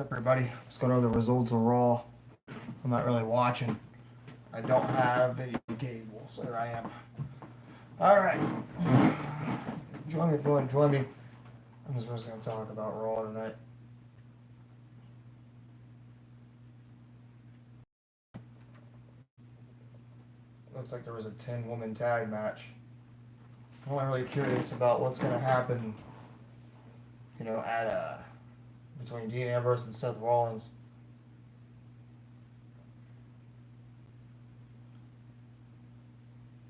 What's up, everybody? Let's go over the results of Raw. I'm not really watching. I don't have video cable, so here I am. All right. Join me if you want to join me. I'm just going to talk about Raw tonight. Looks like there was a 10-woman tag match. I'm not really curious about what's going to happen, at between Dean Ambrose and Seth Rollins.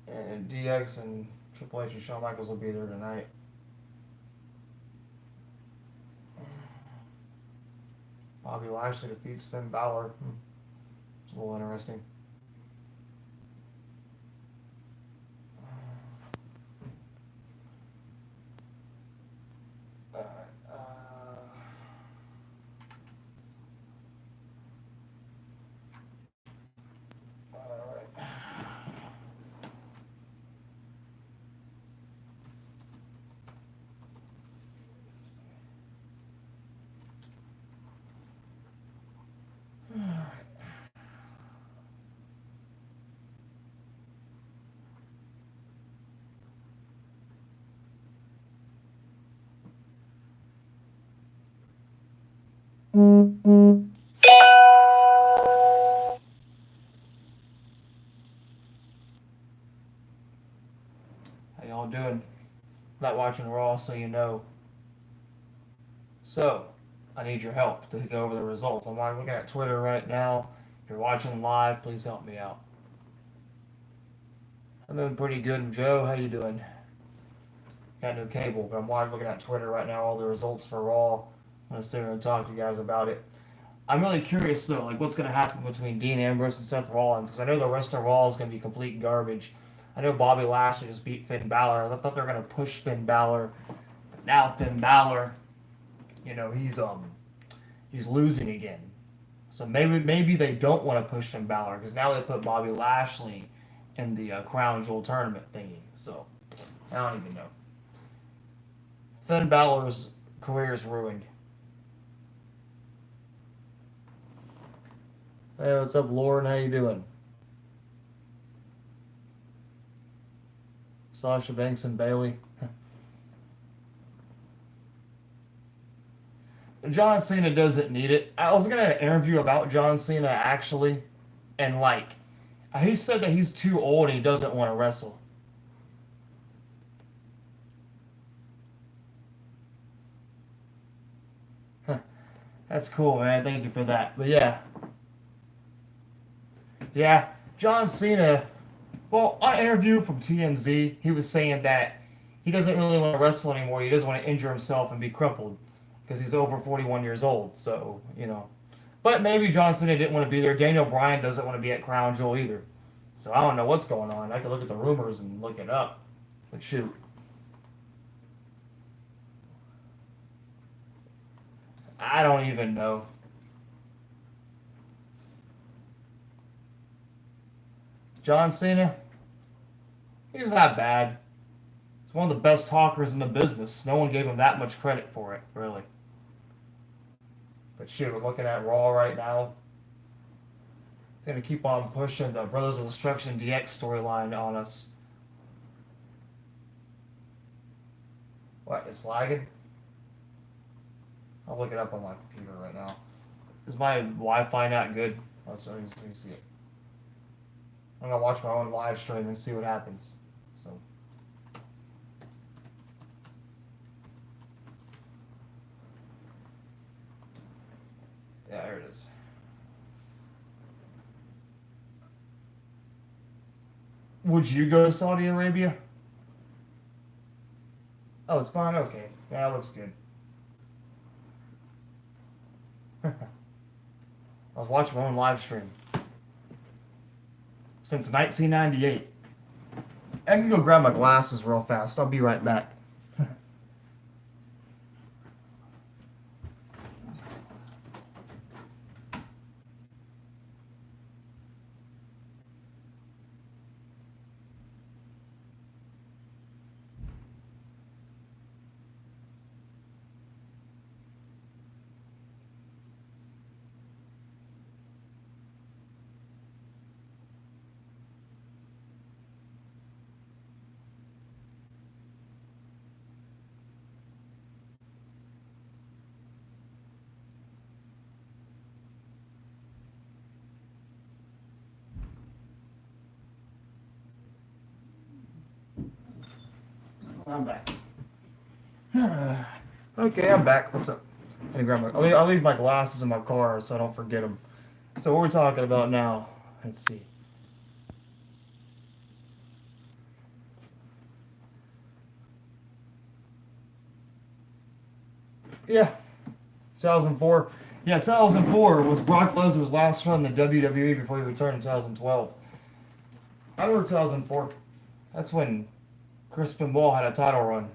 And DX and Triple H and Shawn Michaels will be there tonight. Bobby Lashley defeats Finn Balor. It's a little interesting. How y'all doing? Not watching Raw, so you know. So, I need your help to go over the results. I'm looking at Twitter right now. If you're watching live, please help me out. I'm doing pretty good. Joe, how you doing? Got no cable, but I'm looking at Twitter right now, all the results for Raw. I'm going to sit here and talk to you guys about it. I'm really curious, though, like what's going to happen between Dean Ambrose and Seth Rollins, because I know the rest of Raw is going to be complete garbage. I know Bobby Lashley just beat Finn Balor. I thought they were going to push Finn Balor. But now Finn Balor, he's losing again. So maybe they don't want to push Finn Balor, because now they put Bobby Lashley in the Crown Jewel tournament thingy. So I don't even know. Finn Balor's career is ruined. Hey, what's up, Lauren? How you doing? Sasha Banks and Bailey. John Cena doesn't need it. I was gonna interview about John Cena actually, and he said that he's too old and he doesn't want to wrestle. That's cool, man. Thank you for that. But yeah, John Cena. Well, on an interview from TMZ, he was saying that he doesn't really want to wrestle anymore. He doesn't want to injure himself and be crippled because he's over 41 years old. So, But maybe John Cena didn't want to be there. Daniel Bryan doesn't want to be at Crown Jewel either. So I don't know what's going on. I could look at the rumors and look it up. But shoot. I don't even know. John Cena, he's not bad. He's one of the best talkers in the business. No one gave him that much credit for it, really. But shoot, we're looking at Raw right now. They're going to keep on pushing the Brothers of Destruction DX storyline on us. What, it's lagging? I'll look it up on my computer right now. Is my Wi-Fi not good? Oh, so you can see it. I'm going to watch my own live stream and see what happens. So. Yeah, there it is. Would you go to Saudi Arabia? Oh, it's fine? Okay. Yeah, it looks good. I was watching my own live stream. Since 1998. I can go grab my glasses real fast. I'll be right back. I'm back. Okay, I'm back. What's up? Let me grab my. I'll leave my glasses in my car so I don't forget them. So what we're talking about now? Let's see. Yeah, 2004. Yeah, 2004 was Brock Lesnar's last run in the WWE before he returned in 2012. I remember 2004. That's when Chris Benoit had a title run.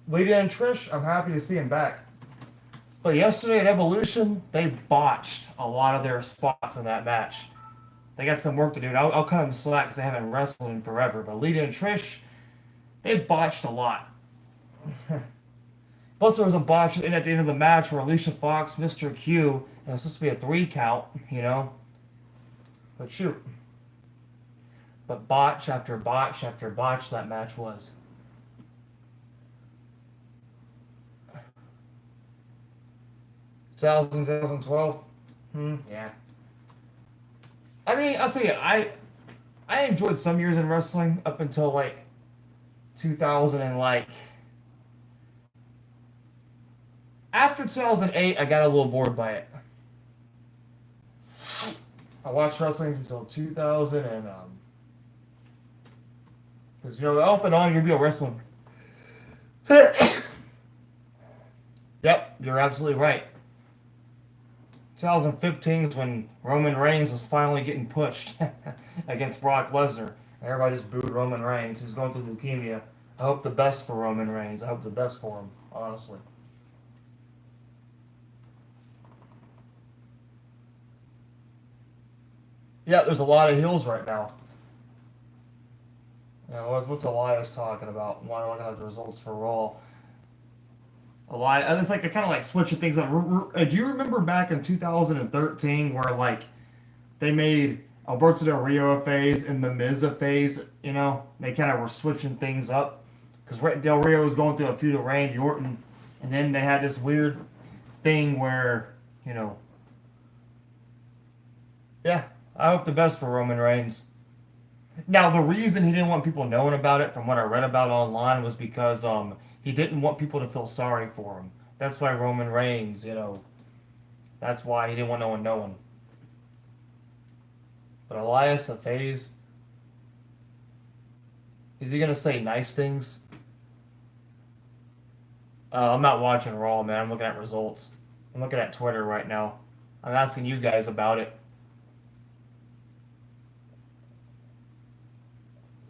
Lita and Trish, I'm happy to see him back. But yesterday at Evolution, they botched a lot of their spots in that match. They got some work to do. I'll cut them slack because they haven't wrestled in forever. But Lita and Trish, they botched a lot. Plus, there was a botch at the end of the match where Alicia Fox, Mr. Q, and it was supposed to be a 3 count, you know? But shoot. But botch after botch after botch that match was. Two thousand 2012? Yeah. I mean, I'll tell you, I enjoyed some years in wrestling up until like 2000 and like after 2008, I got a little bored by it. I watched wrestling until 2000 and because you know off and on you'll be a wrestling. Yep, you're absolutely right. 2015 is when Roman Reigns was finally getting pushed against Brock Lesnar. Everybody just booed Roman Reigns, who's going through leukemia. I hope the best for Roman Reigns. I hope the best for him, honestly. Yeah, there's a lot of heels right now. You know, what's Elias talking about? Why am I looking at the results for Raw? Elias, it's like they're kind of like switching things up. Do you remember back in 2013 where like they made Alberto Del Rio a phase and The Miz a phase? You know, they kind of were switching things up because Del Rio was going through a feud with Randy Orton, and then they had this weird thing where you know, yeah. I hope the best for Roman Reigns. Now, the reason he didn't want people knowing about it, from what I read about online, was because he didn't want people to feel sorry for him. That's why Roman Reigns, you know, that's why he didn't want no one knowing. But Elias, a phase, is he gonna say nice things? I'm not watching Raw, man. I'm looking at results. I'm looking at Twitter right now. I'm asking you guys about it.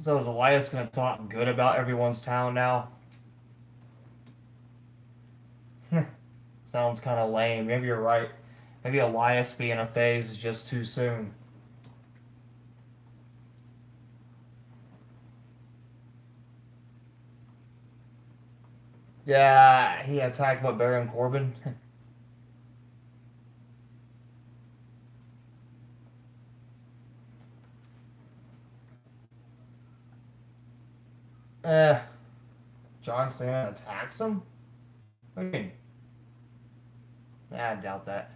So is Elias going to talk good about everyone's town now? Sounds kind of lame. Maybe you're right. Maybe Elias being a phase is just too soon. Yeah, he attacked what, Baron Corbin? eh, John Cena attacks him? What do you mean? I doubt that.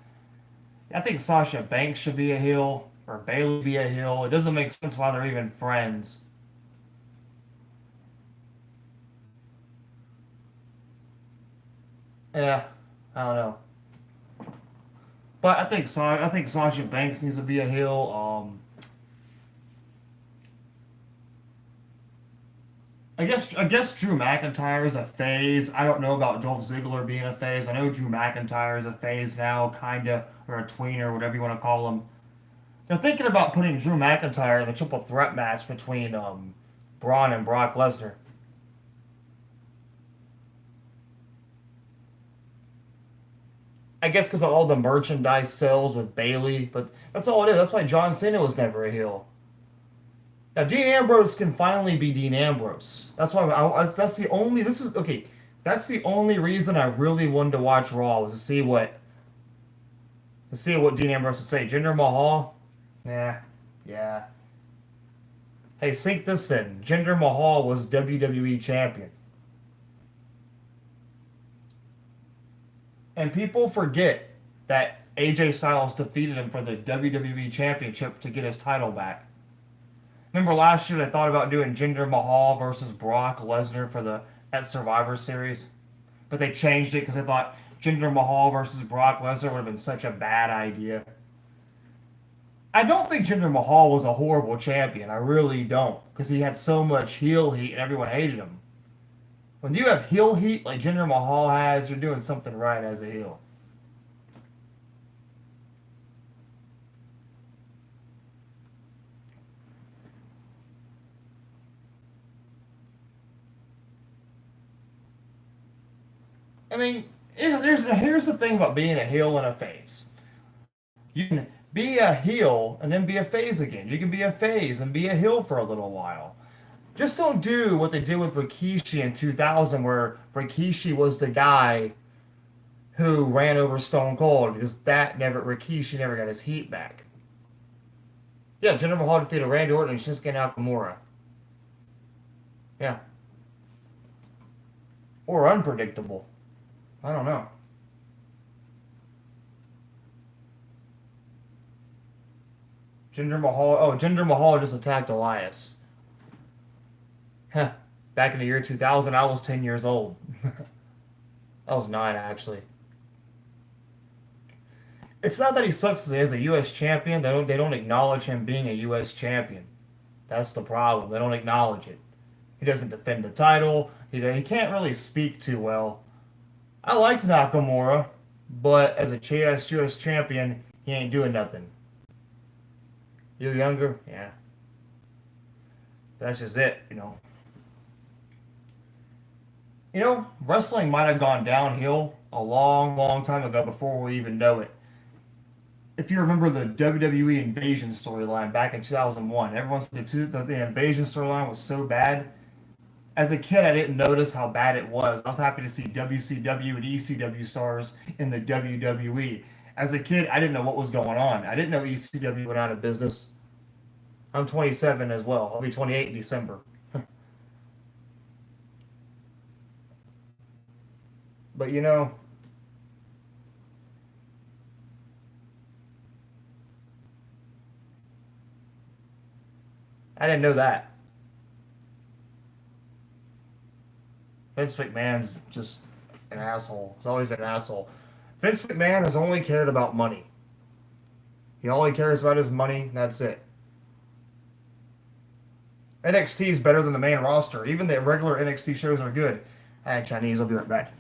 I think Sasha Banks should be a heel, or Bailey be a heel. It doesn't make sense why they're even friends. Yeah, I don't know. But I think Sasha Banks needs to be a heel. I guess Drew McIntyre is a phase. I don't know about Dolph Ziggler being a phase. I know Drew McIntyre is a phase now, kinda, or a tweener, whatever you want to call him. They're thinking about putting Drew McIntyre in a triple threat match between Braun and Brock Lesnar. I guess because of all the merchandise sales with Bailey, but that's all it is. That's why John Cena was never a heel. Now Dean Ambrose can finally be Dean Ambrose. That's why that's the only. This is okay. That's the only reason I really wanted to watch Raw was to see what Dean Ambrose would say. Jinder Mahal, yeah, yeah. Hey, sink this in. Jinder Mahal was WWE champion, and people forget that AJ Styles defeated him for the WWE championship to get his title back. Remember last year they thought about doing Jinder Mahal versus Brock Lesnar for the at Survivor Series, but they changed it because they thought Jinder Mahal versus Brock Lesnar would have been such a bad idea. I don't think Jinder Mahal was a horrible champion. I really don't, because he had so much heel heat and everyone hated him. When you have heel heat like Jinder Mahal has, you're doing something right as a heel. I mean, here's the thing about being a heel and a face. You can be a heel and then be a face again. You can be a face and be a heel for a little while. Just don't do what they did with Rikishi in 2000, where Rikishi was the guy who ran over Stone Cold, because Rikishi never got his heat back. Yeah, Jinder Mahal defeated Randy Orton and Shinsuke Nakamura. Yeah. Or unpredictable. I don't know. Jinder Mahal just attacked Elias. Huh. Back in the year 2000, I was 10 years old. I was 9, actually. It's not that he sucks as a U.S. champion. They don't acknowledge him being a U.S. champion. That's the problem. They don't acknowledge it. He doesn't defend the title. He can't really speak too well. I liked Nakamura, but as a U.S. champion, he ain't doing nothing. You're younger? Yeah. That's just it, you know. Wrestling might have gone downhill a long, long time ago before we even know it. If you remember the WWE Invasion storyline back in 2001, everyone said the Invasion storyline was so bad. As a kid, I didn't notice how bad it was. I was happy to see WCW and ECW stars in the WWE. As a kid, I didn't know what was going on. I didn't know ECW went out of business. I'm 27 as well. I'll be 28 in December. But I didn't know that. Vince McMahon's just an asshole. He's always been an asshole. Vince McMahon has only cared about money. He only cares about his money, and that's it. NXT is better than the main roster. Even the regular NXT shows are good. Hi, Chinese. I'll be right back.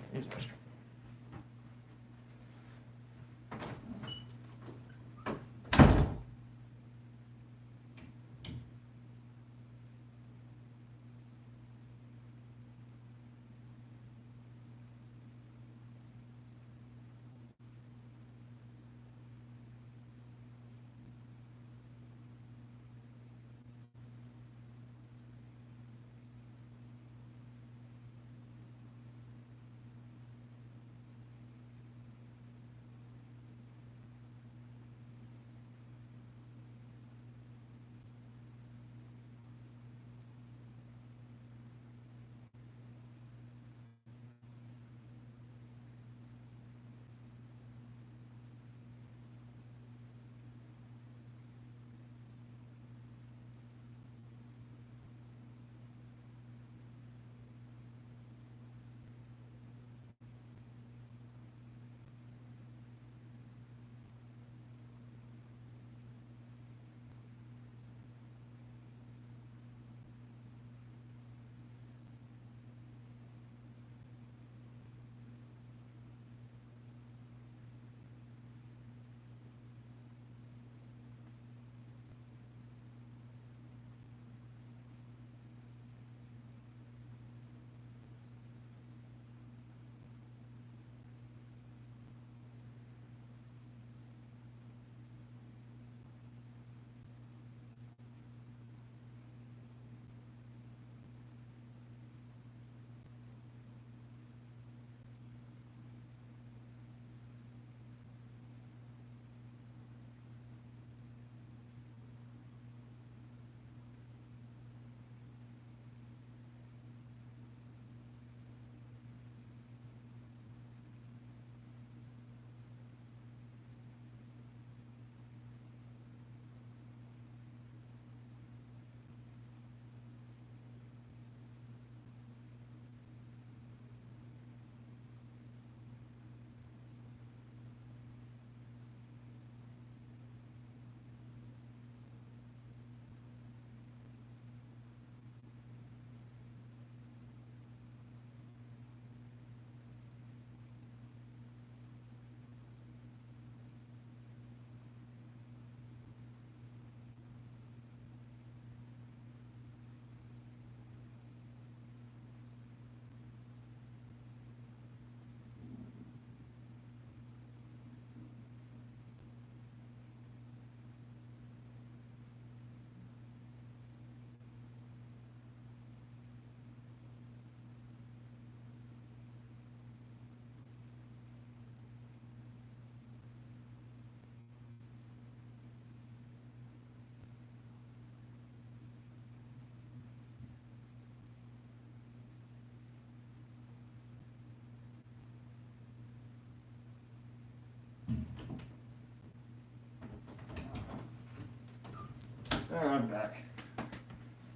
I'm back.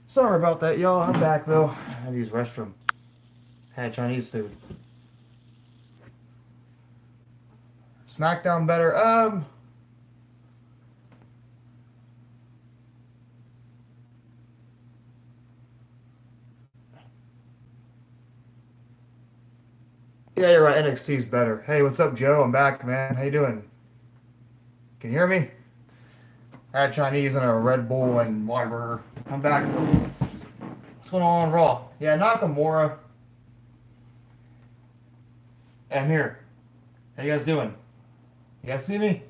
Sorry about that, y'all. I'm back though. I had to use the restroom. Had Chinese food. SmackDown better. Yeah, you're right. NXT's better. Hey, what's up, Joe? I'm back, man. How you doing? Can you hear me? I had Chinese and a Red Bull and Whataburger. I'm back. What's going on Raw? Yeah, Nakamura. I'm here. How you guys doing? You guys see me?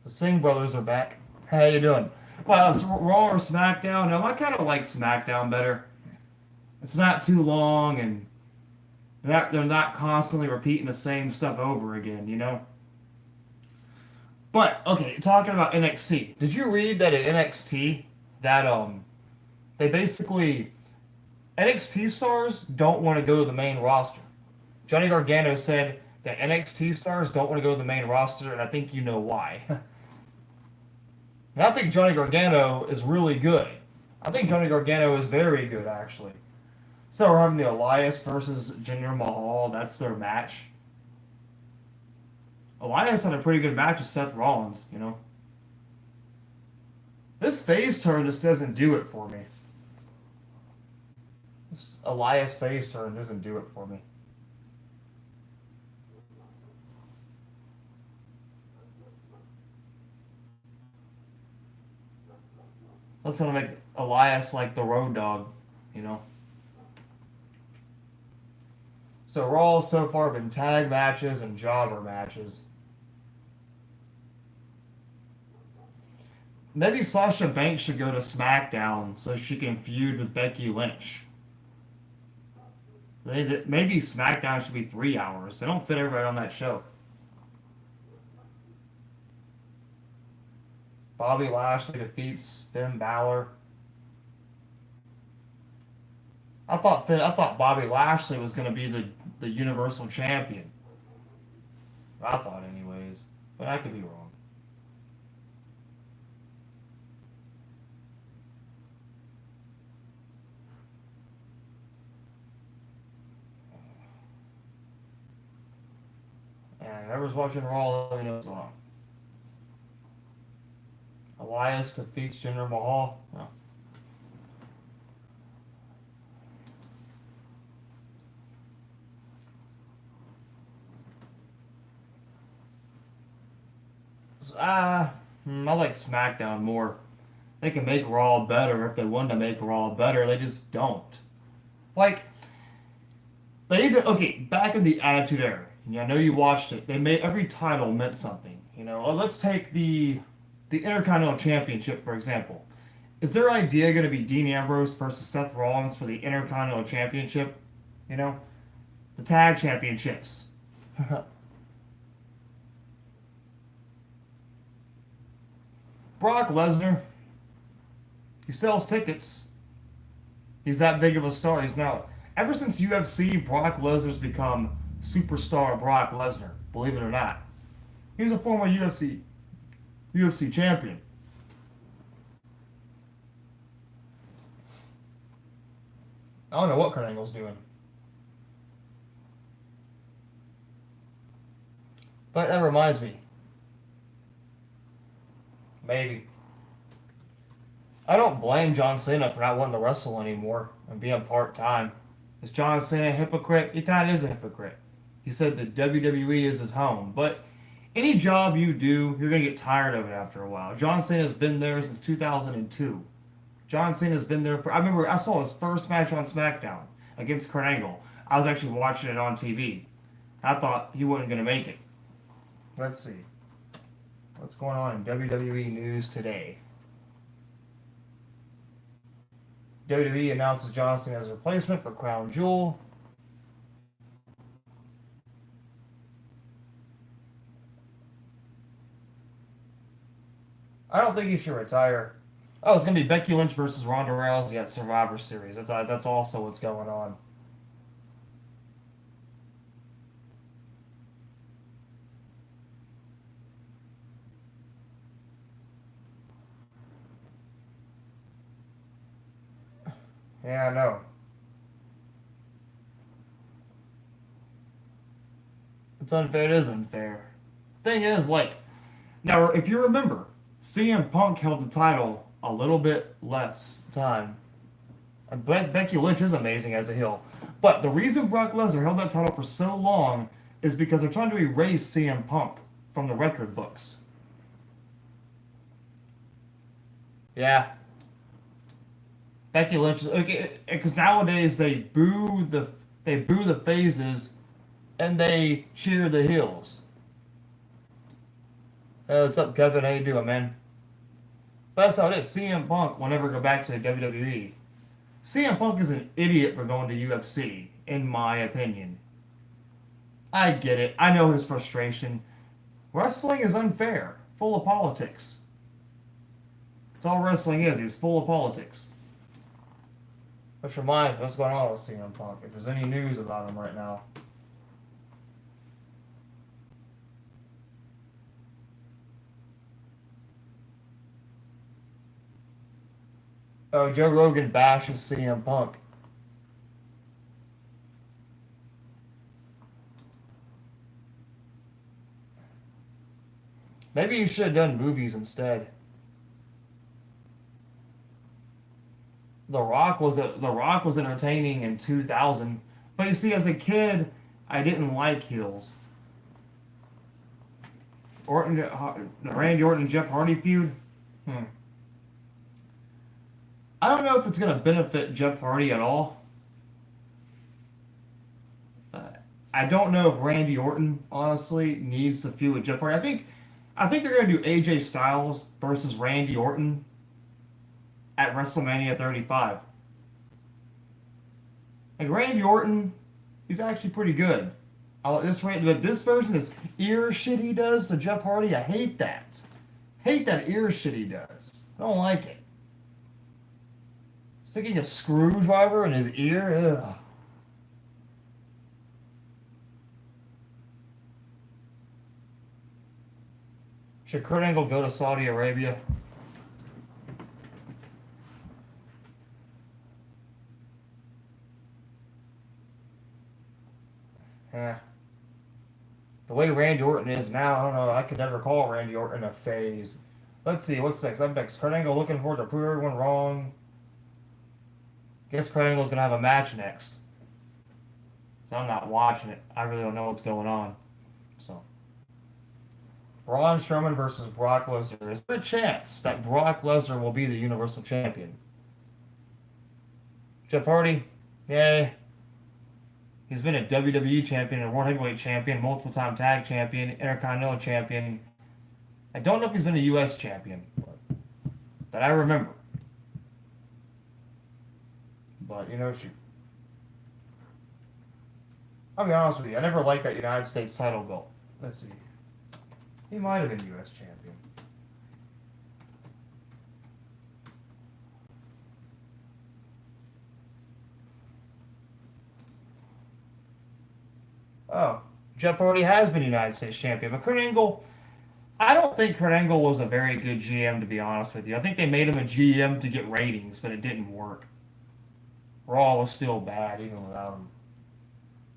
The Singh brothers are back. How you doing? Well, it's Raw or SmackDown? No, I kind of like SmackDown better. It's not too long and they're not constantly repeating the same stuff over again, you know? But, okay, talking about NXT. Did you read that at NXT that they basically NXT stars don't want to go to the main roster. Johnny Gargano said that NXT stars don't want to go to the main roster, and I think you know why. And I think Johnny Gargano is really good. I think Johnny Gargano is very good, actually. So we're having the Elias versus Jinder Mahal. That's their match. Elias had a pretty good match with Seth Rollins, you know. This phase turn just doesn't do it for me. This Elias phase turn doesn't do it for me. Let's gonna make Elias like the road dog, you know. So Raw so far been tag matches and jobber matches. Maybe Sasha Banks should go to SmackDown so she can feud with Becky Lynch. Maybe SmackDown should be 3 hours. They don't fit everybody on that show. Bobby Lashley defeats Finn Balor. I thought Bobby Lashley was going to be the Universal Champion. I thought, anyways, but I could be wrong. And whoever's watching Raw, let me know what's going on. Elias defeats Jinder Mahal. Oh. I like SmackDown more. They can make Raw better if they want to make Raw better. They just don't. Like, they did, okay, back in the Attitude Era. Yeah, I know you watched it. They made every title meant something. You know, let's take the Intercontinental Championship for example. Is their idea going to be Dean Ambrose versus Seth Rollins for the Intercontinental Championship? You know, the tag championships. Brock Lesnar, he sells tickets. He's that big of a star. He's now, ever since UFC, Brock Lesnar's become superstar Brock Lesnar, believe it or not. He was a former UFC champion. I don't know what Kurt Angle's doing. But that reminds me. Maybe. I don't blame John Cena for not wanting to wrestle anymore and being part-time. Is John Cena a hypocrite? He kind of is a hypocrite. He said that WWE is his home. But any job you do, you're going to get tired of it after a while. John Cena's been there since 2002. John Cena's been there for... I remember I saw his first match on SmackDown against Kurt Angle. I was actually watching it on TV. I thought he wasn't going to make it. Let's see. What's going on in WWE news today? WWE announces John Cena as a replacement for Crown Jewel. I don't think he should retire. Oh, it's going to be Becky Lynch versus Ronda Rousey at Survivor Series. That's also what's going on. Yeah, I know. It's unfair. It is unfair. Thing is, like, now if you remember, CM Punk held the title a little bit less time. And Becky Lynch is amazing as a heel. But the reason Brock Lesnar held that title for so long is because they're trying to erase CM Punk from the record books. Yeah, Becky Lynch is okay because nowadays they boo the phases and they cheer the heels. What's up, Kevin? How you doing, man? But that's how it is. CM Punk will never go back to WWE. CM Punk is an idiot for going to UFC, in my opinion. I get it. I know his frustration. Wrestling is unfair, full of politics. That's all wrestling is. He's full of politics. Which reminds me, what's going on with CM Punk? If there's any news about him right now. Oh, Joe Rogan bashes CM Punk. Maybe you should have done movies instead. The Rock was entertaining in 2000, but you see, as a kid, I didn't like heels. Randy Orton and Jeff Hardy feud. Hmm. I don't know if it's gonna benefit Jeff Hardy at all. Uh, I don't know if Randy Orton honestly needs to feud with Jeff Hardy. I think they're gonna do AJ Styles versus Randy Orton at WrestleMania 35. Like Randy Orton, he's actually pretty good. But this version, this ear shit he does to Jeff Hardy, I hate that. Hate that ear shit he does. I don't like it. Sticking a screwdriver in his ear, ugh. Should Kurt Angle go to Saudi Arabia? Yeah. The way Randy Orton is now, I don't know. I could never call Randy Orton a phase. Let's see, what's next? Up next, Kurt Angle looking forward to prove everyone wrong. Guess Kurt Angle's gonna have a match next. So I'm not watching it. I really don't know what's going on. So Braun Strowman versus Brock Lesnar. Is there a chance that Brock Lesnar will be the Universal Champion? Jeff Hardy, yay. He's been a WWE champion, a World Heavyweight champion, multiple time tag champion, Intercontinental champion. I don't know if he's been a US champion, but that I remember. But, shoot. I'll be honest with you, I never liked that United States title belt. Let's see. He might have been US champion. Oh, Jeff Hardy has been United States champion, but Kurt Angle, I don't think Kurt Angle was a very good GM, to be honest with you. I think they made him a GM to get ratings, but it didn't work. Raw was still bad even without him.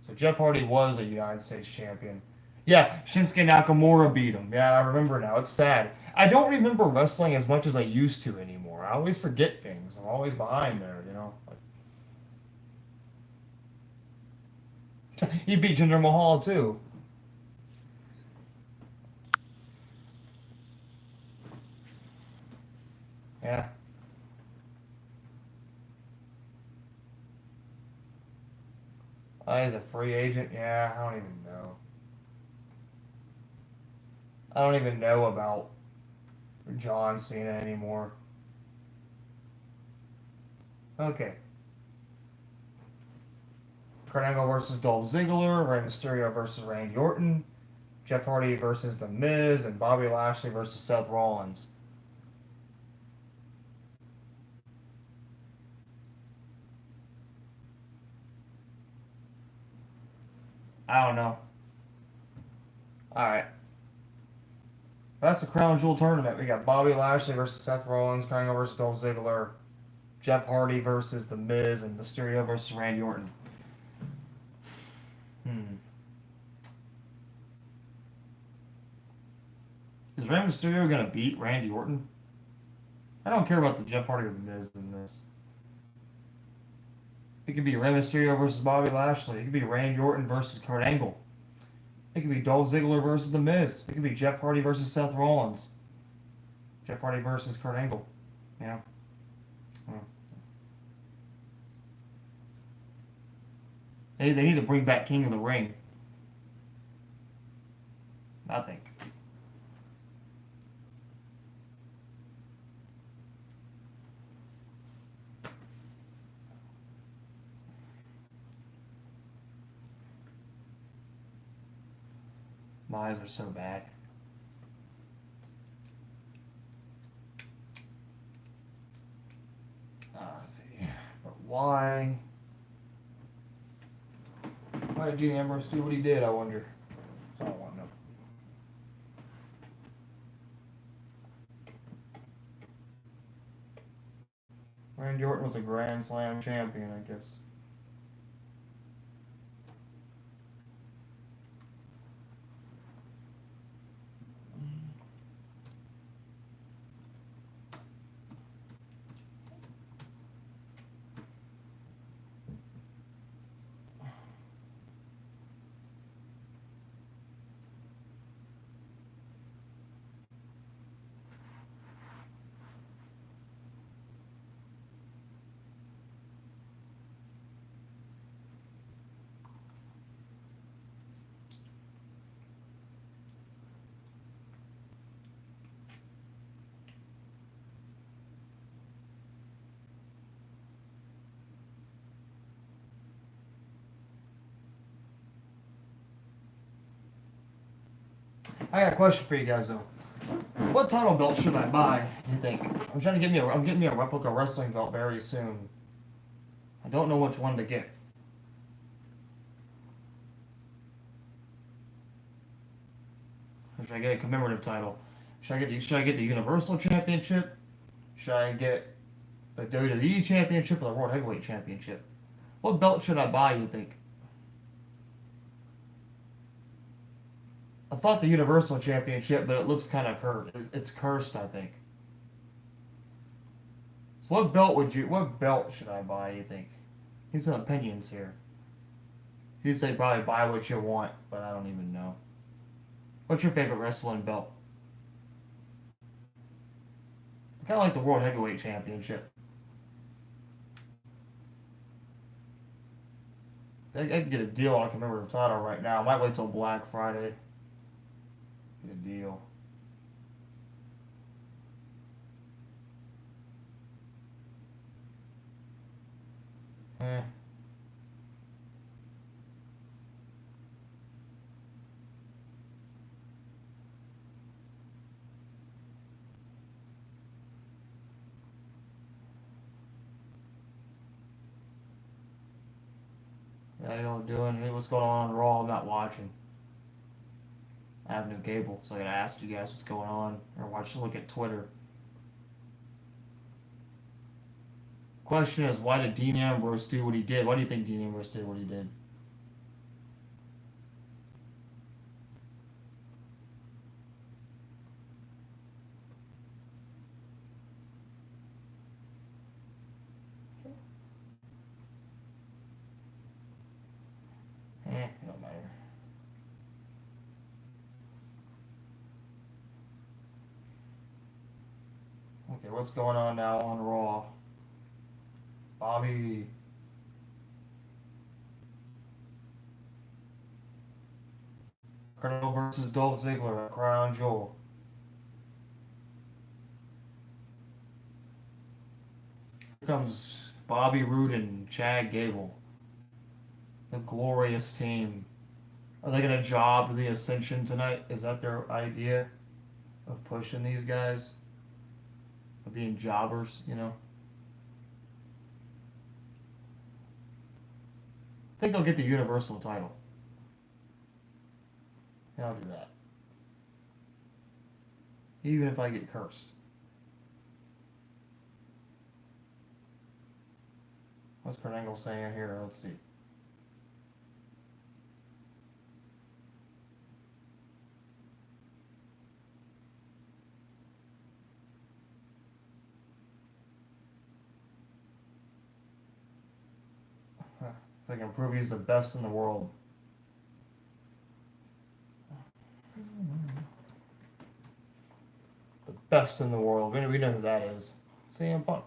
So Jeff Hardy was a United States champion. Yeah, Shinsuke Nakamura beat him. Yeah, I remember now. It's sad. I don't remember wrestling as much as I used to anymore. I always forget things. I'm always behind there. He beat Jinder Mahal too. Yeah. He's a free agent. Yeah, I don't even know. I don't even know about John Cena anymore. Okay. Kurt Angle versus Dolph Ziggler, Rey Mysterio versus Randy Orton, Jeff Hardy versus The Miz, and Bobby Lashley versus Seth Rollins. I don't know. All right. That's the Crown Jewel tournament. We got Bobby Lashley versus Seth Rollins, Kurt Angle versus Dolph Ziggler. Jeff Hardy versus The Miz, and Mysterio versus Randy Orton. Is Rey Mysterio gonna beat Randy Orton? I don't care about the Jeff Hardy or The Miz in this. It could be Rey Mysterio versus Bobby Lashley. It could be Randy Orton versus Kurt Angle. It could be Dolph Ziggler versus The Miz. It could be Jeff Hardy versus Seth Rollins. Jeff Hardy versus Kurt Angle. Yeah. They need to bring back King of the Ring. I think. My eyes are so bad. Let's see. But why? Why did Dean Ambrose do what he did, I wonder? I don't want to know. Randy Orton was a Grand Slam champion, I guess. I got a question for you guys though. What title belt should I buy? Do you think? I'm trying to get me I'm getting me a replica wrestling belt very soon. I don't know which one to get. Or should I get a commemorative title? Should I get the Universal Championship? Should I get the WWE Championship or the World Heavyweight Championship? What belt should I buy? You think? I thought the Universal Championship, but it looks kind of cursed. It's cursed, I think. So what belt should I buy, you think? Here's some opinions here. You'd say probably buy what you want, but I don't even know. What's your favorite wrestling belt? I kind of like the World Heavyweight Championship. I could get a deal on a commemorative title right now. I might wait till Black Friday. Get a deal. Eh. How y'all doing? Hey, what's going on Raw? I'm not watching. I have no cable, so I gotta ask you guys what's going on, or look at Twitter. Question is, why did Dean Ambrose do what he did? Why do you think Dean Ambrose did what he did? It don't matter. Okay, what's going on now on Raw? Bobby. Colonel versus Dolph Ziggler at Crown Jewel. Here comes Bobby Roode and Chad Gable. The glorious team. Are they gonna job the Ascension tonight? Is that their idea of pushing these guys? Of being jobbers, you know? I think they'll get the Universal title. And I'll do that. Even if I get cursed. What's Kurt Angle saying here? Let's see. They can prove he's the best in the world. The best in the world. We know who that is. CM Punk.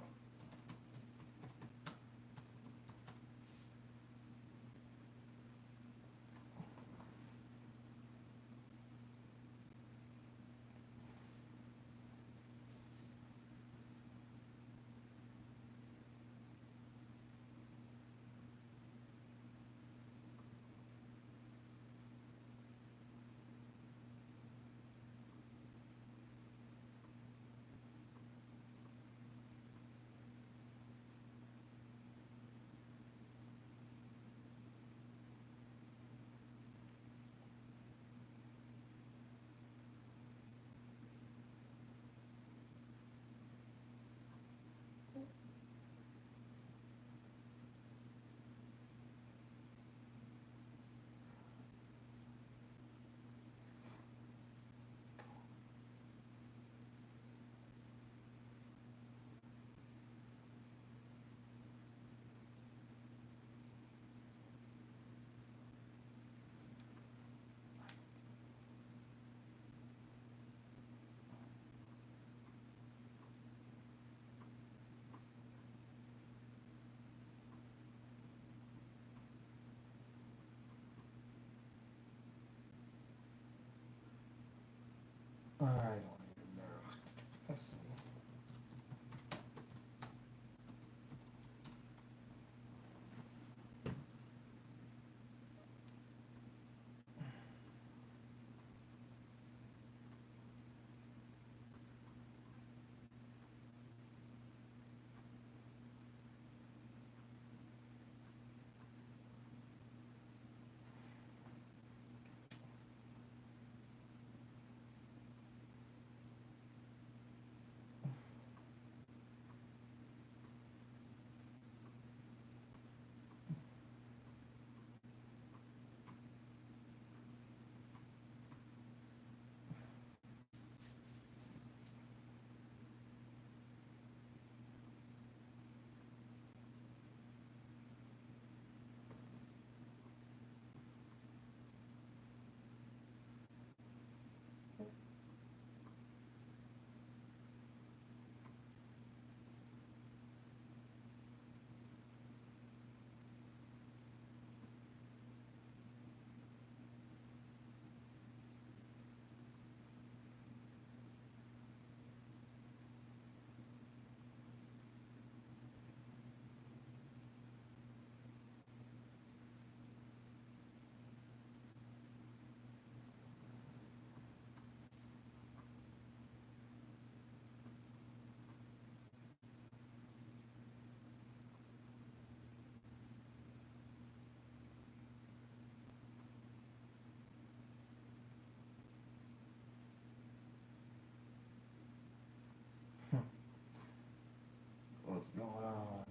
I don't even know. Let's see. What's going on?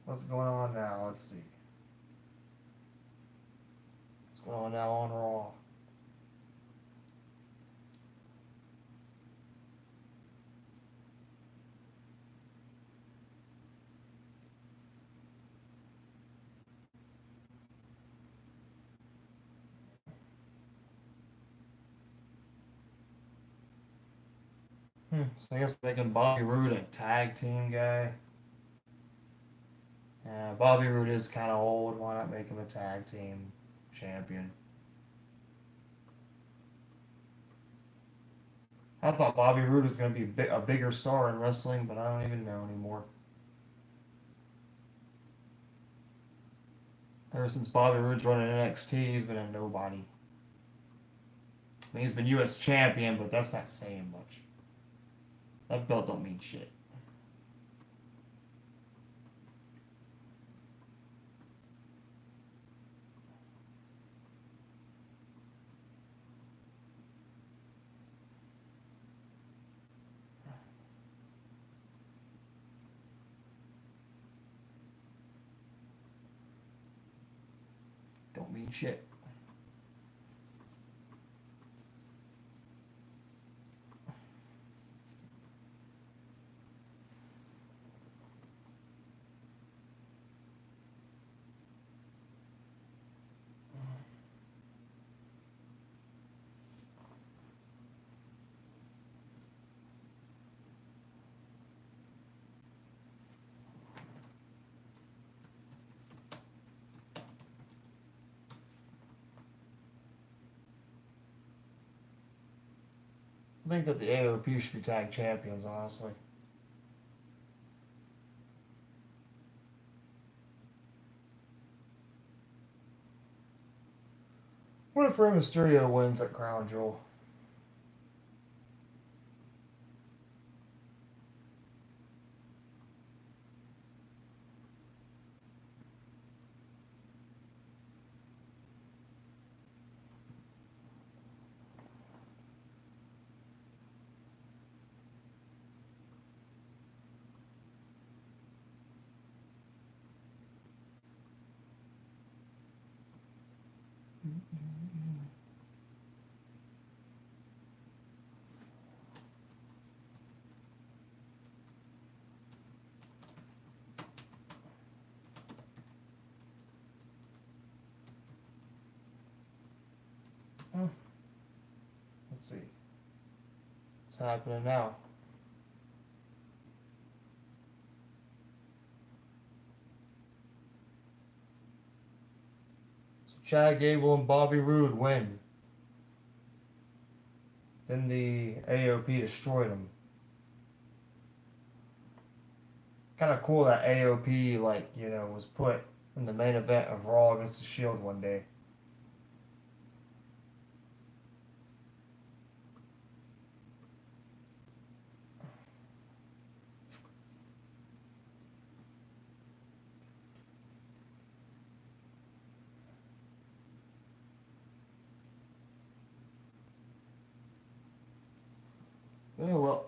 What's going on now? Let's see. What's going on now on Raw? So I guess making Bobby Roode a tag team guy. Yeah, Bobby Roode is kind of old. Why not make him a tag team champion? I thought Bobby Roode was going to be a bigger star in wrestling, but I don't even know anymore. Ever since Bobby Roode's running NXT, he's been a nobody. I mean, he's been U.S. champion, but that's not saying much. That belt don't mean shit. Don't mean shit. I think that the AOP should be tag champions, honestly. What if Rey Mysterio wins at Crown Jewel? Let's see. What's happening now? So Chad Gable and Bobby Roode win. Then the AOP destroyed them. Kind of cool that AOP, was put in the main event of Raw against the Shield one day. Oh well.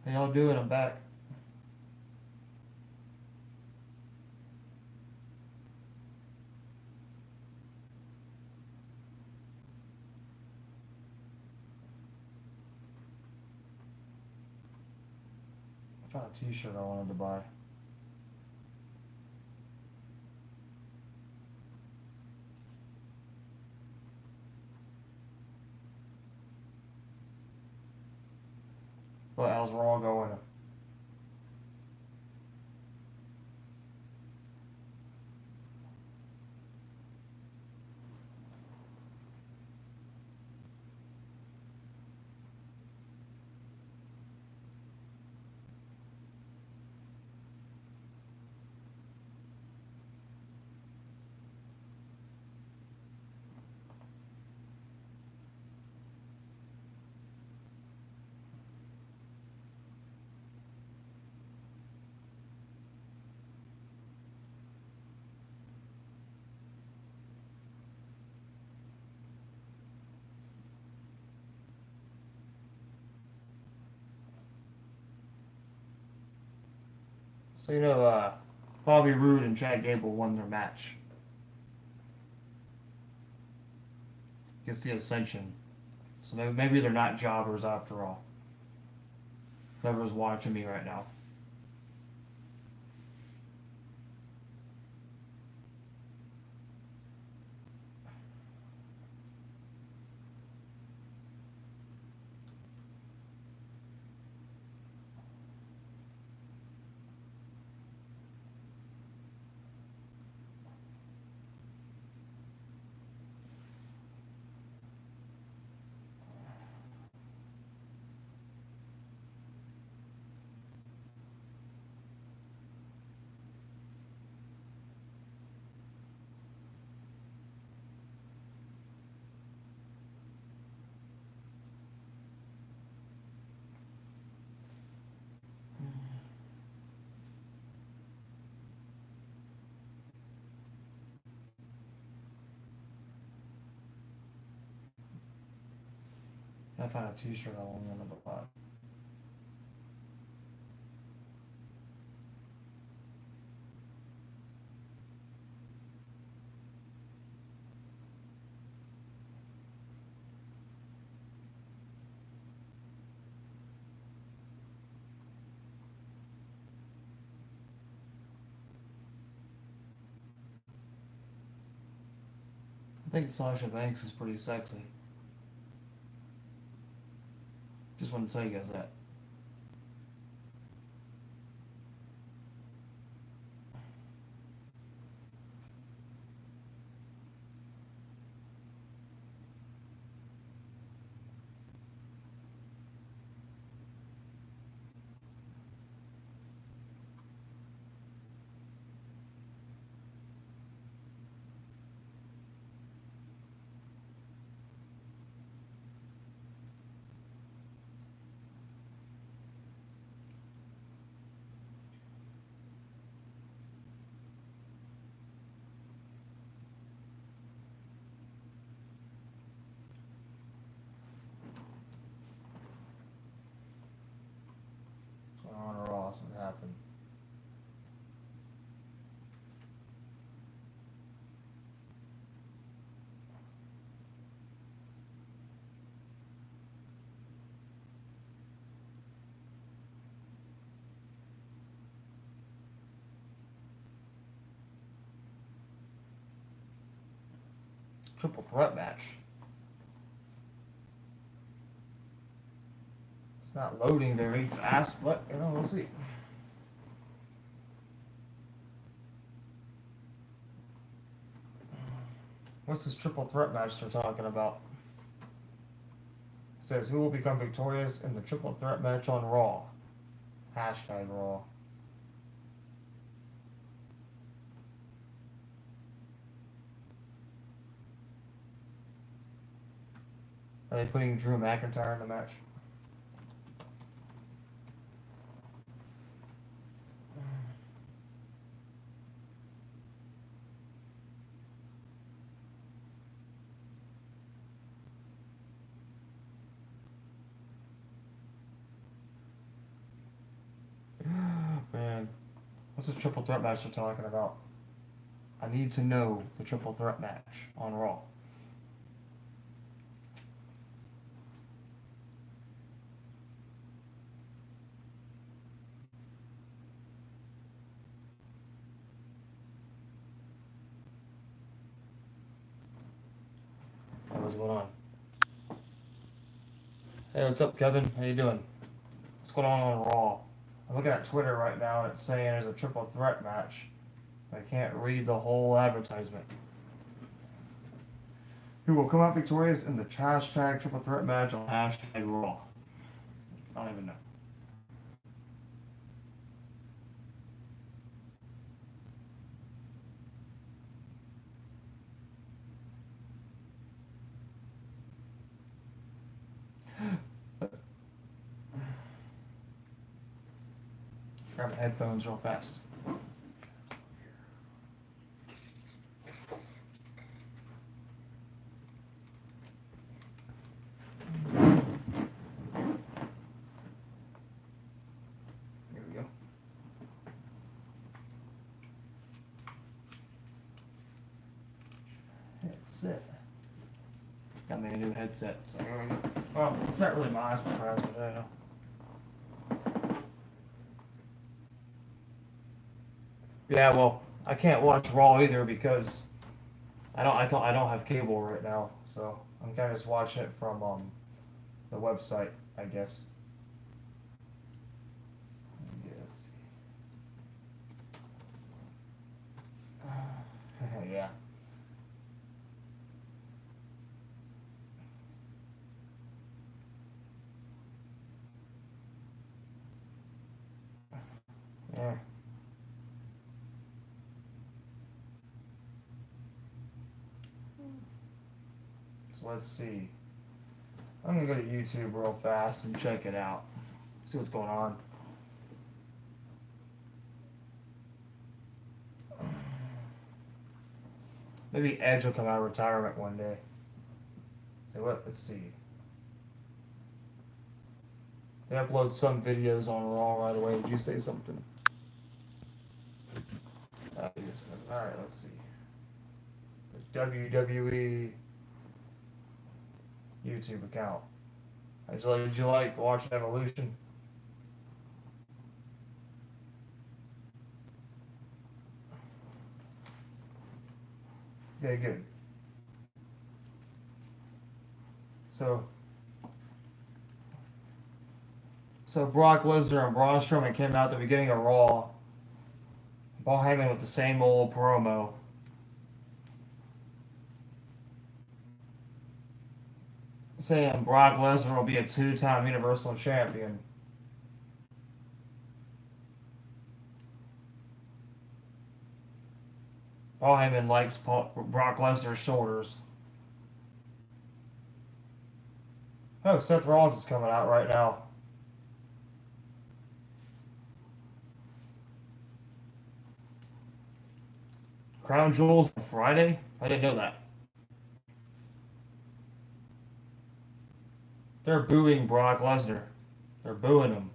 How y'all doing? I'm back. I found a t-shirt I wanted to buy. But how's Raw going? So Bobby Roode and Chad Gable won their match against the Ascension. So maybe they're not jobbers after all. Whoever's watching me right now. I found a t-shirt I wanted to buy. I think Sasha Banks is pretty sexy. Just wanted to tell you guys that. What's going on Raw since it happened? Triple threat match. It's not loading very fast, but we'll see. What's this triple threat match they're talking about? It says who will become victorious in the triple threat match on Raw. Hashtag Raw. Are they putting Drew McIntyre in the match? Man, what's this triple threat match they're talking about? I need to know the triple threat match on Raw. Hey, what's going on? Hey, what's up, Kevin? How you doing? What's going on Raw? I'm looking at Twitter right now and it's saying there's a triple threat match. I can't read the whole advertisement. Who will come out victorious in the hashtag triple threat match on hashtag Raw? I don't even know. Grab my headphones real fast. Here we go. it. Got me a new headset. So, well, it's not really my surprise, but I don't know. Yeah, well, I can't watch Raw either because I don't have cable right now, so I'm kind of just watching it from the website, I guess. Yeah, let's see. Yeah. Yeah. So let's see. I'm gonna go to YouTube real fast and check it out. See what's going on. Maybe Edge will come out of retirement one day. So what? Let's see. They upload some videos on Raw right away. Did you say something? Alright, let's see. The WWE YouTube account. Did you like watching Evolution? Okay, good. So Brock Lesnar and Braun Strowman came out at the beginning of Raw. Paul Heyman with the same old promo. Saying Brock Lesnar will be a 2-time Universal Champion. Paul Heyman likes Brock Lesnar's shoulders. Oh, Seth Rollins is coming out right now. Crown Jewels on Friday? I didn't know that. They're booing Brock Lesnar. They're booing him.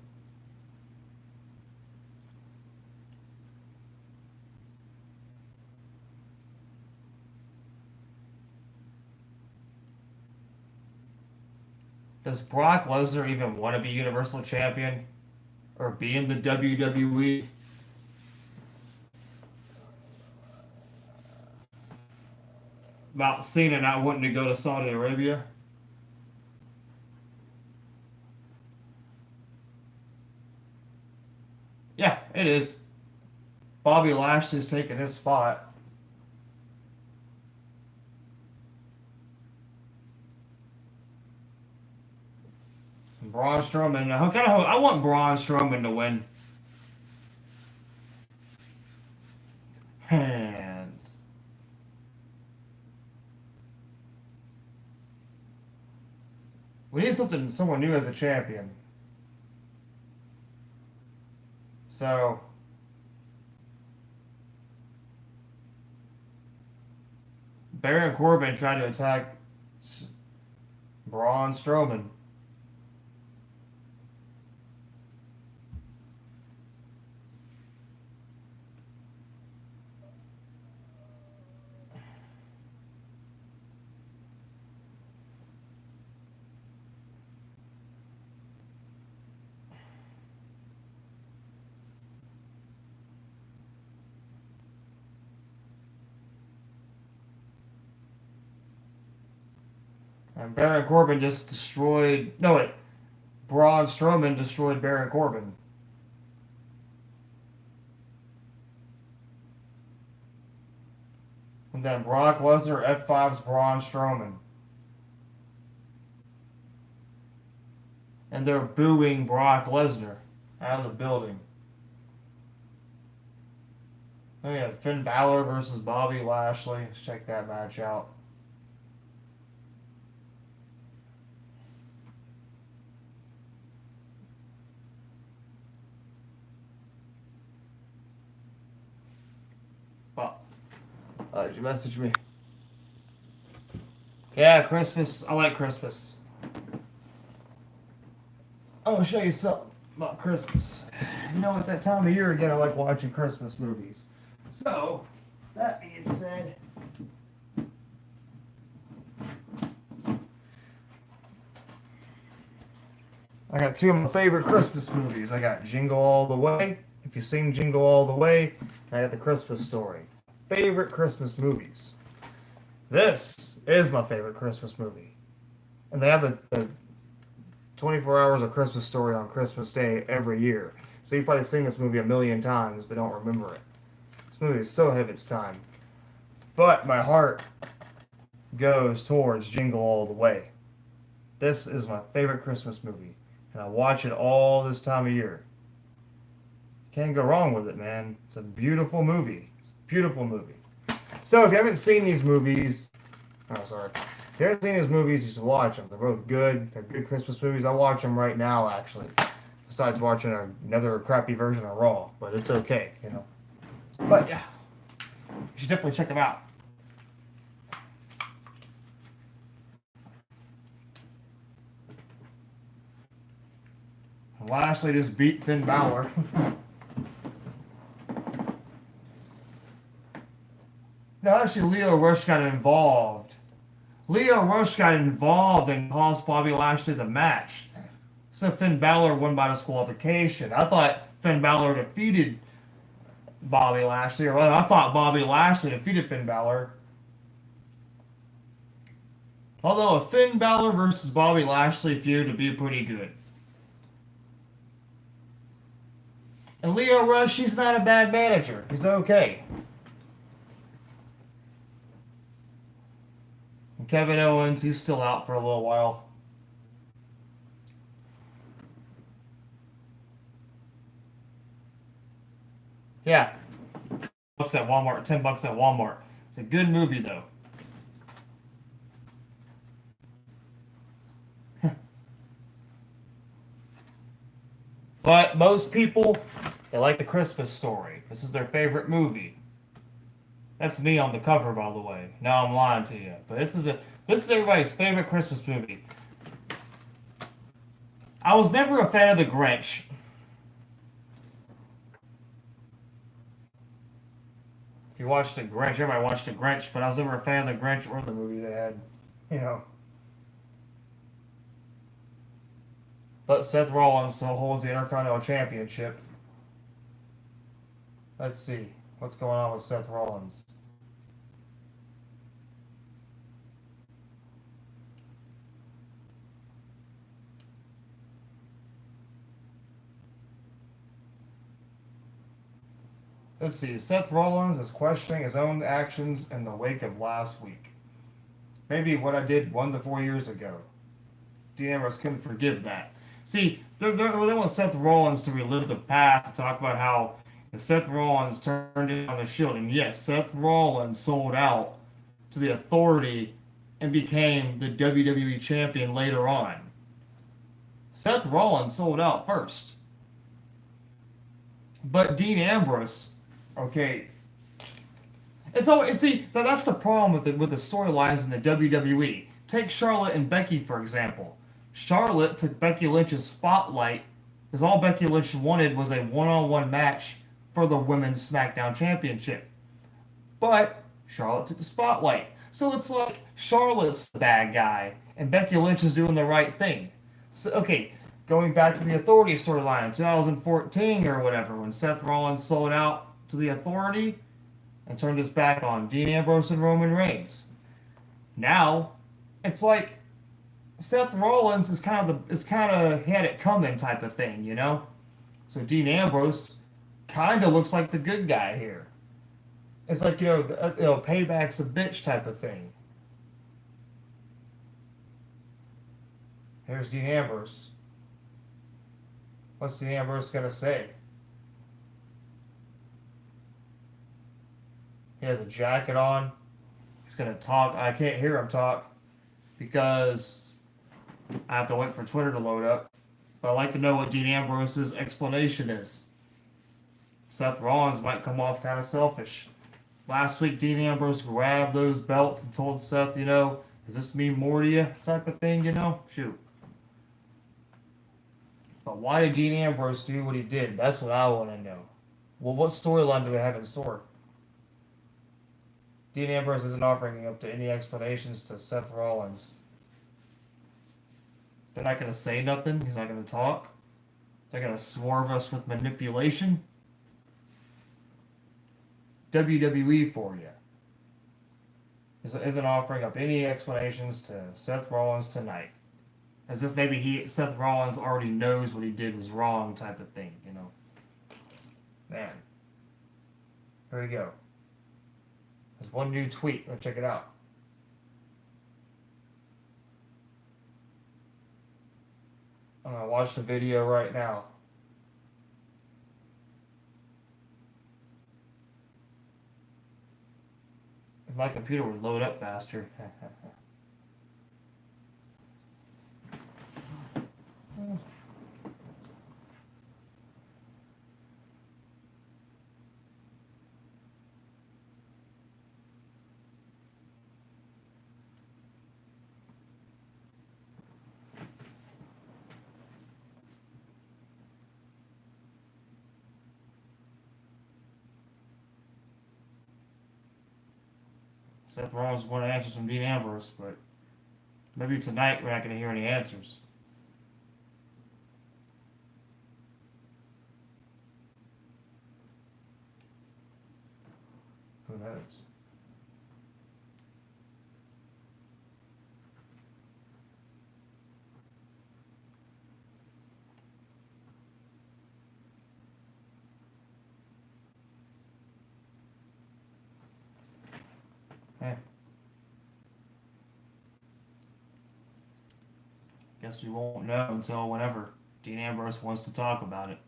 Does Brock Lesnar even want to be Universal Champion? Or be in the WWE? About Cena not wanting to go to Saudi Arabia? Yeah, it is. Bobby Lashley's taking his spot. Braun Strowman. I want Braun Strowman to win. Hands. We need someone new as a champion. So Baron Corbin tried to attack Braun Strowman. And Baron Corbin just destroyed. No, wait. Braun Strowman destroyed Baron Corbin. And then Brock Lesnar F5's Braun Strowman. And they're booing Brock Lesnar out of the building. Then we have Finn Balor versus Bobby Lashley. Let's check that match out. Did you message me? Yeah, Christmas. I like Christmas. I want to show you something about Christmas. You know, it's that time of year again. I like watching Christmas movies. So, that being said, I got two of my favorite Christmas movies. I got Jingle All the Way. If you've seen Jingle All the Way, and I got The Christmas Story. Favorite Christmas movies. This is my favorite Christmas movie. And they have the 24 Hours of Christmas Story on Christmas Day every year. So you've probably seen this movie a million times, but don't remember it. This movie is so ahead of its time. But my heart goes towards Jingle All the Way. This is my favorite Christmas movie. And I watch it all this time of year. Can't go wrong with it, man. It's a beautiful movie. Beautiful movie. So if you haven't seen these movies, if you haven't seen these movies, you should watch them. They're both good. They're good Christmas movies. I watch them right now, actually. Besides watching another crappy version of Raw, but it's okay, you know. But yeah, you should definitely check them out. Lashley just beat Finn Balor. No, actually, Lio Rush got involved. Lio Rush got involved and cost Bobby Lashley the match. So Finn Balor won by disqualification. I thought Finn Balor defeated Bobby Lashley, or I thought Bobby Lashley defeated Finn Balor. Although a Finn Balor versus Bobby Lashley feud would be pretty good. And Lio Rush, he's not a bad manager. He's okay. And Kevin Owens, he's still out for a little while. Yeah. $10 at Walmart, $10 at Walmart. It's a good movie though. But most people, they like The Christmas Story. This is their favorite movie. That's me on the cover, by the way. Now I'm lying to you. But this is everybody's favorite Christmas movie. I was never a fan of The Grinch. If you watched The Grinch, everybody watched The Grinch, but I was never a fan of The Grinch or the movie they had. You know. But Seth Rollins still holds the Intercontinental Championship. Let's see. What's going on with Seth Rollins? Let's see. Seth Rollins is questioning his own actions in the wake of last week. Maybe what I did 1 to 4 years ago. Dean Ambrose couldn't forgive that. See, they want Seth Rollins to relive the past, to talk about how Seth Rollins turned in on the Shield. And yes, Seth Rollins sold out to the Authority and became the WWE Champion later on. Seth Rollins sold out first. But Dean Ambrose, okay, that's the problem with the storylines in the WWE. Take Charlotte and Becky, for example. Charlotte took Becky Lynch's spotlight because all Becky Lynch wanted was a one-on-one match for the Women's SmackDown Championship. But Charlotte took the spotlight. So it's like Charlotte's the bad guy and Becky Lynch is doing the right thing. So, okay, going back to the Authority storyline in 2014 or whatever, when Seth Rollins sold out to the Authority and turned his back on Dean Ambrose and Roman Reigns. Now, it's like Seth Rollins is kind of had it coming type of thing, you know? So Dean Ambrose kind of looks like the good guy here. It's like, payback's a bitch type of thing. Here's Dean Ambrose. What's Dean Ambrose gonna say? He has a jacket on. He's gonna talk. I can't hear him talk because I have to wait for Twitter to load up. But I'd like to know what Dean Ambrose's explanation is. Seth Rollins might come off kind of selfish. Last week, Dean Ambrose grabbed those belts and told Seth, does this mean more to you? Type of thing, Shoot. But why did Dean Ambrose do what he did? That's what I want to know. Well, what storyline do they have in store? Dean Ambrose isn't offering up to any explanations to Seth Rollins. They're not going to say nothing. He's not going to talk. They're going to swerve us with manipulation. WWE for you. Isn't offering up any explanations to Seth Rollins tonight. As if maybe Seth Rollins already knows what he did was wrong type of thing, you know. Man. Here we go. There's one new tweet. Let's check it out. I'm going to watch the video right now. If my computer would load up faster. Seth Rollins wanted answers from Dean Ambrose, but maybe tonight we're not going to hear any answers. Who knows? Eh. Guess we won't know until whenever Dean Ambrose wants to talk about it.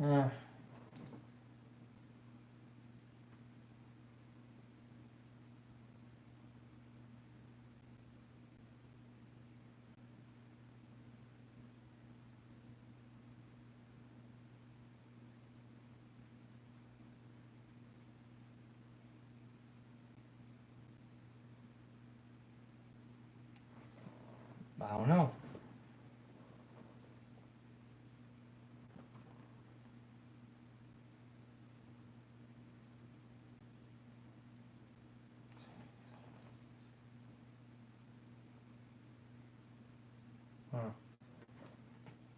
Eh. I don't know. Huh.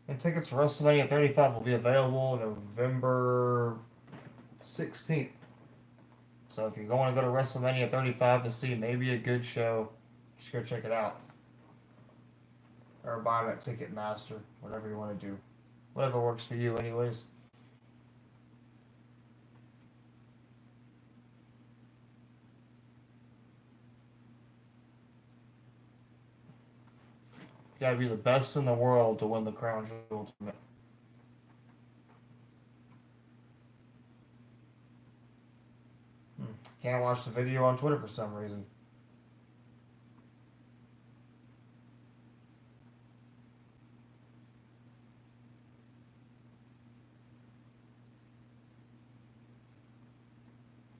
And tickets for WrestleMania 35 will be available November 16th. So if you're going to go to WrestleMania 35 to see maybe a good show, just go check it out. Or buy them at Ticketmaster, whatever you want to do. Whatever works for you, anyways. You gotta be the best in the world to win the Crown Jewel tournament. Can't watch the video on Twitter for some reason.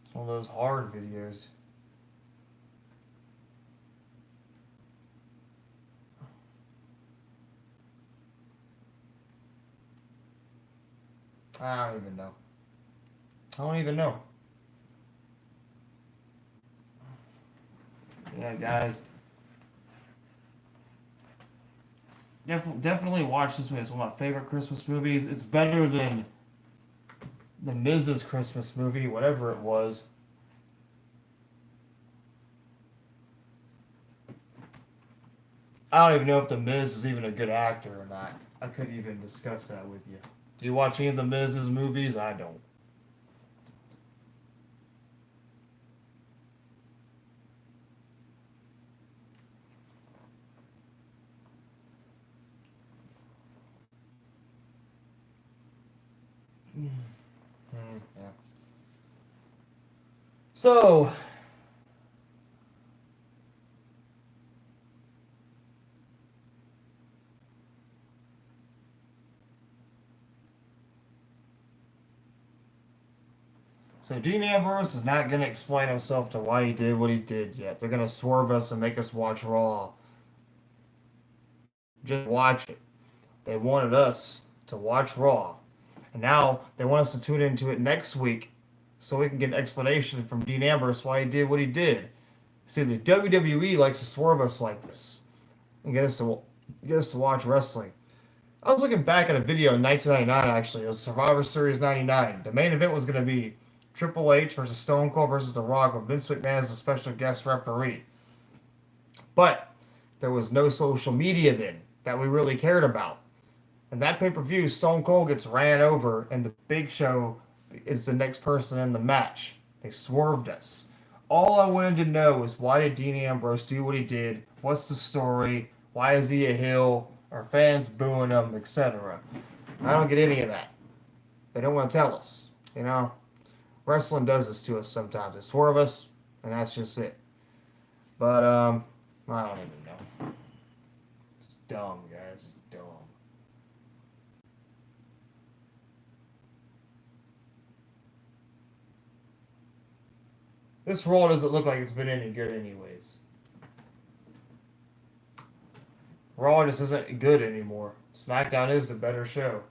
It's one of those hard videos. I don't even know. I don't even know. Yeah, guys. Definitely watch this movie. It's one of my favorite Christmas movies. It's better than the Miz's Christmas movie, whatever it was. I don't even know if the Miz is even a good actor or not. I couldn't even discuss that with you. Do you watch any of the Miz's movies? I don't. Yeah. So, Dean Ambrose is not going to explain himself to why he did what he did yet. They're going to swerve us and make us watch Raw. Just watch it. They wanted us to watch Raw And now they want us to tune into it next week so we can get an explanation from Dean Ambrose why he did what he did. See, the WWE likes to swerve us like this and get us to watch wrestling. I was looking back at a video in 1999, actually. It was Survivor Series 99. The main event was going to be Triple H versus Stone Cold versus The Rock with Vince McMahon as a special guest referee. But there was no social media then that we really cared about. And that pay-per-view, Stone Cold gets ran over, and the Big Show is the next person in the match. They swerved us. All I wanted to know was why did Dean Ambrose do what he did? What's the story? Why is he a heel? Are fans booing him, etc.? I don't get any of that. They don't want to tell us. You know, wrestling does this to us sometimes. They swerve us, and that's just it. But I don't even know. It's dumb, guys. It's dumb. This Raw doesn't look like it's been any good anyways. Raw just isn't good anymore. SmackDown is the better show.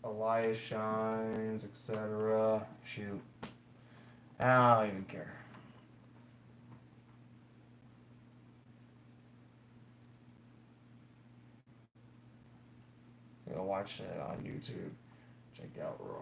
Elias shines, etc. Shoot. I don't even care. I'm gonna watch that on YouTube. Check out Raw.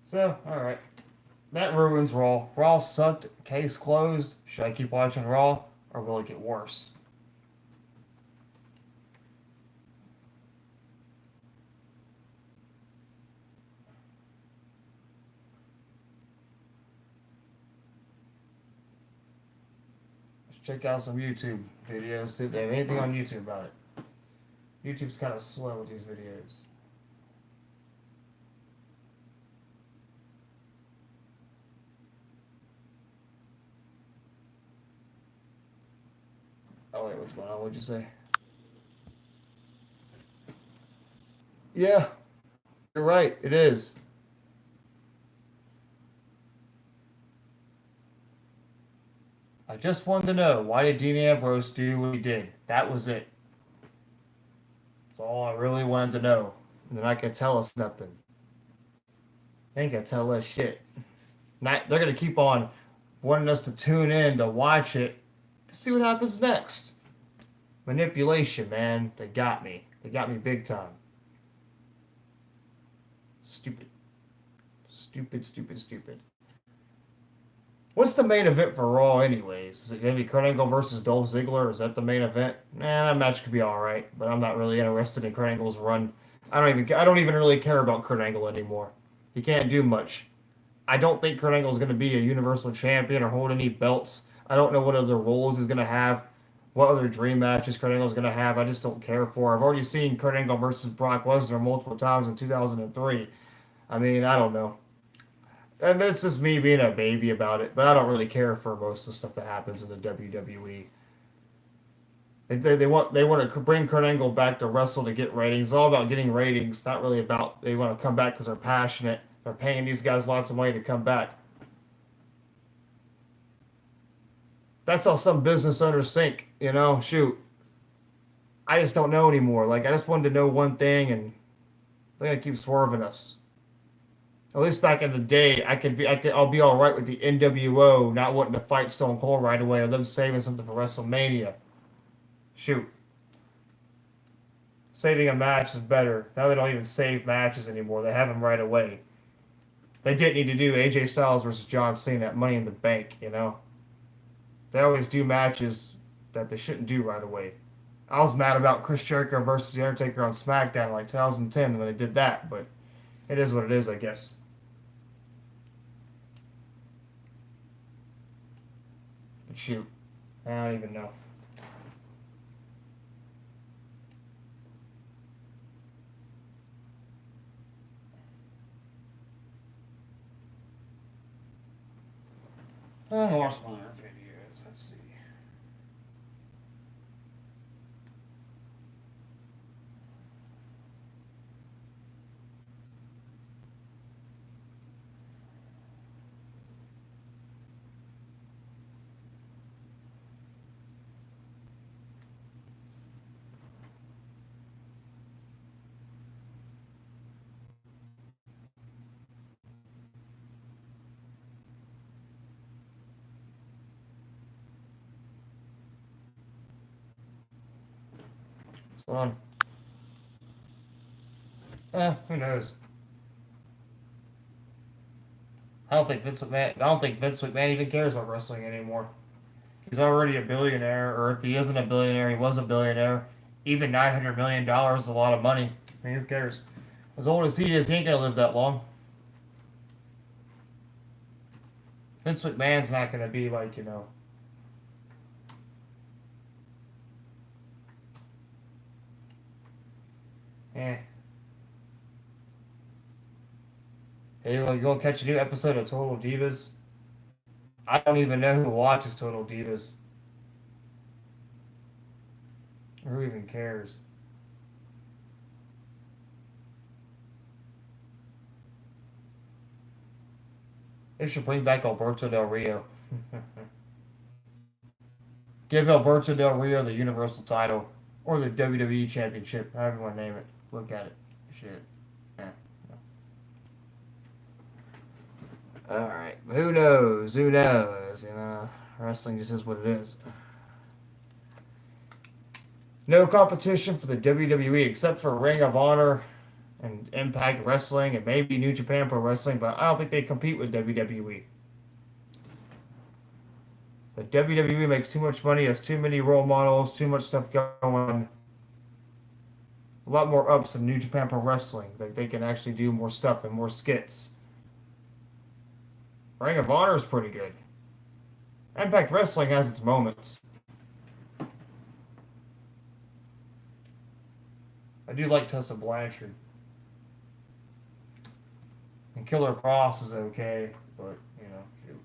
So, alright. That ruins Raw. Raw sucked. Case closed. Should I keep watching Raw? Or will it get worse? Let's check out some YouTube videos. See if they have anything on YouTube about it. YouTube's kind of slow with these videos. Oh wait, what's going on? What'd you say? Yeah, you're right. It is. I just wanted to know, why did Dean Ambrose do what he did? That was it. That's all I really wanted to know. And then I can tell us nothing. They ain't gonna tell us shit. Not, they're gonna keep on wanting us to tune in to watch it to see what happens next. Manipulation, man. They got me. They got me big time. Stupid. Stupid, stupid, stupid. What's the main event for Raw, anyways? Is it going to be Kurt Angle versus Dolph Ziggler? Is that the main event? Nah, that match could be all right, but I'm not really interested in Kurt Angle's run. I don't even really care about Kurt Angle anymore. He can't do much. I don't think Kurt Angle is going to be a Universal Champion or hold any belts. I don't know what other roles he's going to have, what other dream matches Kurt Angle is going to have. I just don't care for. I've already seen Kurt Angle versus Brock Lesnar multiple times in 2003. I mean, I don't know. And that's just me being a baby about it, but I don't really care for most of the stuff that happens in the WWE. They want to bring Kurt Angle back to wrestle to get ratings. It's all about getting ratings, not really about they want to come back because they're passionate. They're paying these guys lots of money to come back. That's how some business owners think, you know. Shoot, I just don't know anymore. Like I just wanted to know one thing, and they're gonna keep swerving us. At least back in the day, I'll be all right with the NWO not wanting to fight Stone Cold right away, or them saving something for WrestleMania. Shoot, saving a match is better. Now they don't even save matches anymore; they have them right away. They didn't need to do AJ Styles versus John Cena at Money in the Bank, you know. They always do matches that they shouldn't do right away. I was mad about Chris Jericho versus The Undertaker on SmackDown in like 2010 when they did that, but it is what it is, I guess. But shoot, I don't even know. I'll watch some other videos. Let's see. What's going on? Who knows? I don't think Vince McMahon even cares about wrestling anymore. He's already a billionaire, or if he isn't a billionaire, he was a billionaire. Even $900 million is a lot of money. I mean, who cares? As old as he is, he ain't gonna live that long. Vince McMahon's not gonna be like, eh. Hey, you gonna catch a new episode of Total Divas? I don't even know who watches Total Divas. Or who even cares? They should bring back Alberto Del Rio. Give Alberto Del Rio the Universal title. Or the WWE Championship, however you want to name it. Look at it. Shit. Yeah. Alright, who knows? Who knows? Wrestling just is what it is. No competition for the WWE except for Ring of Honor and Impact Wrestling and maybe New Japan Pro Wrestling, but I don't think they compete with WWE. The WWE makes too much money, has too many role models, too much stuff going on. A lot more ups than New Japan Pro Wrestling. Like they can actually do more stuff and more skits. Ring of Honor is pretty good. Impact Wrestling has its moments. I do like Tessa Blanchard. And Killer Cross is okay, but, shoot.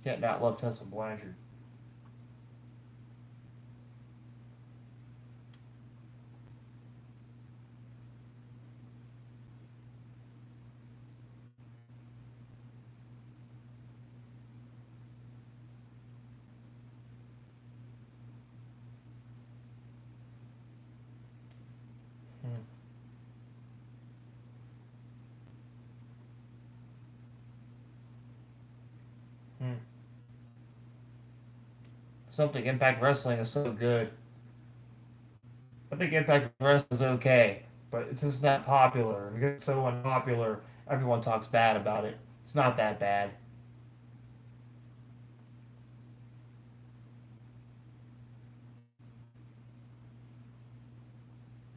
Can't not love Tessa Blanchard. Something Impact Wrestling is so good. I think Impact Wrestling is okay, but it's just not popular. Because it's so unpopular, everyone talks bad about it. It's not that bad.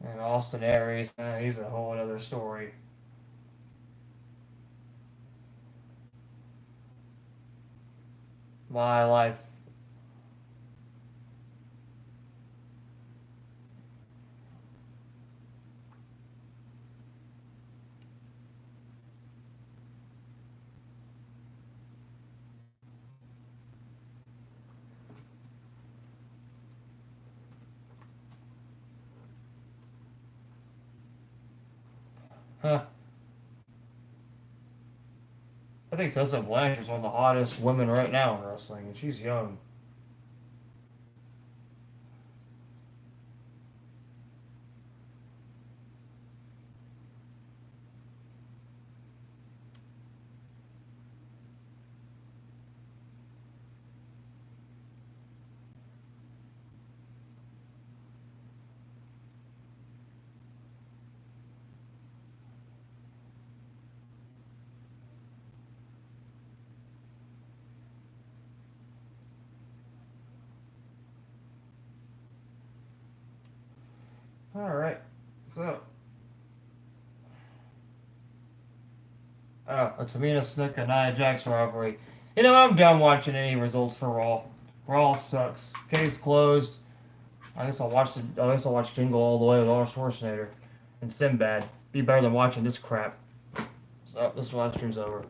And Austin Aries, he's a whole other story. My life. Huh. I think Tessa Blanchard's one of the hottest women right now in wrestling, and she's young. All right. So, A Tamina Snuka Nia Jax rivalry. You know, I'm done watching any results for Raw. Raw sucks. Case closed. I guess I'll watch Jingle All the Way with Arnold Schwarzenegger and Sinbad. Be better than watching this crap. So this live stream's over.